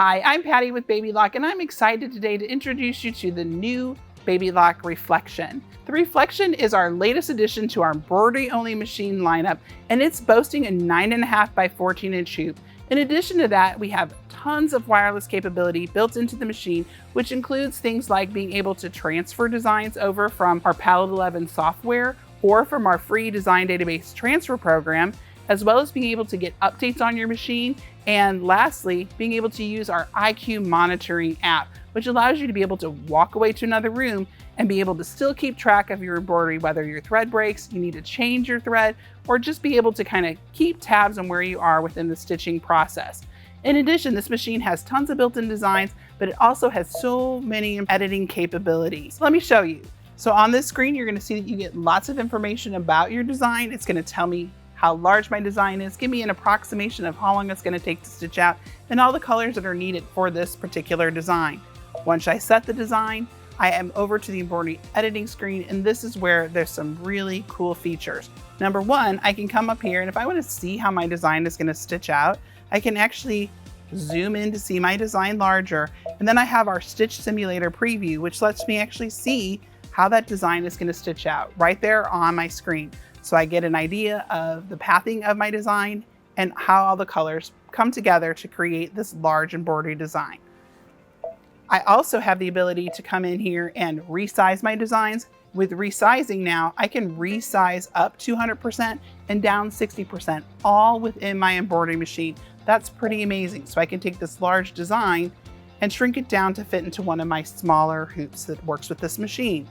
Hi, I'm Patty with Baby Lock, and I'm excited today to introduce you to the new Baby Lock Reflection. The Reflection is our latest addition to our embroidery-only machine lineup, and it's boasting a 9.5 by 14 inch hoop. In addition to that, we have tons of wireless capability built into the machine, which includes things like being able to transfer designs over from our Palette 11 software or from our free design database transfer program, as well as being able to get updates on your machine. And lastly, being able to use our IQ monitoring app, which allows you to be able to walk away to another room and be able to still keep track of your embroidery, whether your thread breaks, you need to change your thread, or just be able to kind of keep tabs on where you are within the stitching process. In addition, this machine has tons of built-in designs, but it also has so many editing capabilities. Let me show you. So on this screen, you're going to see that you get lots of information about your design. It's going to tell me how large my design is, give me an approximation of how long it's going to take to stitch out, and all the colors that are needed for this particular design. Once I set the design, I am over to the embroidery editing screen, and this is where there's some really cool features. Number one, I can come up here, and if I want to see how my design is going to stitch out, I can actually zoom in to see my design larger, and then I have our stitch simulator preview, which lets me actually see how that design is going to stitch out right there on my screen. So I get an idea of the pathing of my design and how all the colors come together to create this large embroidery design. I also have the ability to come in here and resize my designs. With resizing now, I can resize up 200% and down 60%, all within my embroidery machine. That's pretty amazing. So I can take this large design and shrink it down to fit into one of my smaller hoops that works with this machine.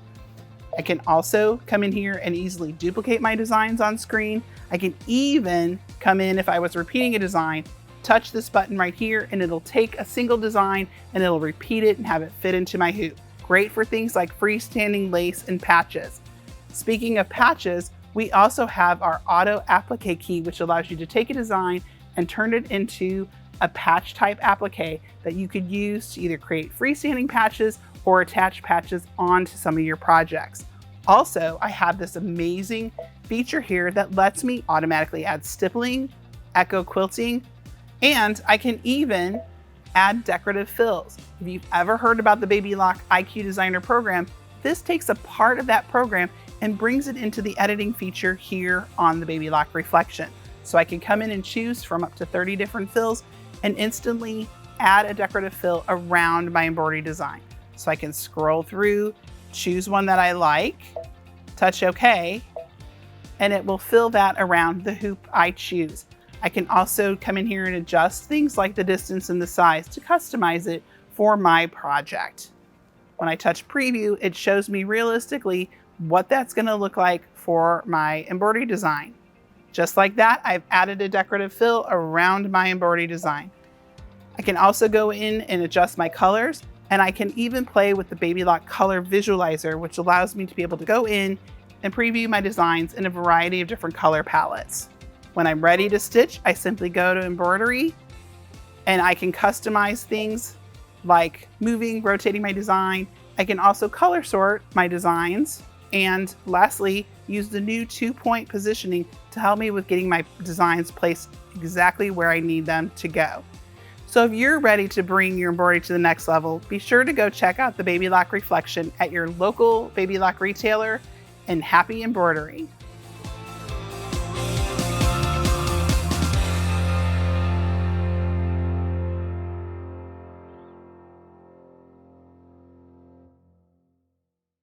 I can also come in here and easily duplicate my designs on screen. I can even come in, if I was repeating a design, touch this button right here, and it'll take a single design and it'll repeat it and have it fit into my hoop. Great for things like freestanding lace and patches. Speaking of patches, we also have our auto applique key, which allows you to take a design and turn it into a patch type applique that you could use to either create freestanding patches or attach patches onto some of your projects. Also, I have this amazing feature here that lets me automatically add stippling, echo quilting, and I can even add decorative fills. If you've ever heard about the Baby Lock IQ Designer program, this takes a part of that program and brings it into the editing feature here on the Baby Lock Reflection. So I can come in and choose from up to 30 different fills and instantly add a decorative fill around my embroidery design. So I can scroll through, choose one that I like, touch OK, and it will fill that around the hoop I choose. I can also come in here and adjust things like the distance and the size to customize it for my project. When I touch preview, it shows me realistically what that's going to look like for my embroidery design. Just like that, I've added a decorative fill around my embroidery design. I can also go in and adjust my colors, and I can even play with the Baby Lock color visualizer, which allows me to be able to go in and preview my designs in a variety of different color palettes. When I'm ready to stitch, I simply go to embroidery, and I can customize things like moving, rotating my design. I can also color sort my designs, and lastly, use the new 2-point positioning to help me with getting my designs placed exactly where I need them to go. So if you're ready to bring your embroidery to the next level, be sure to go check out the Baby Lock Reflection at your local Baby Lock retailer, and happy embroidery.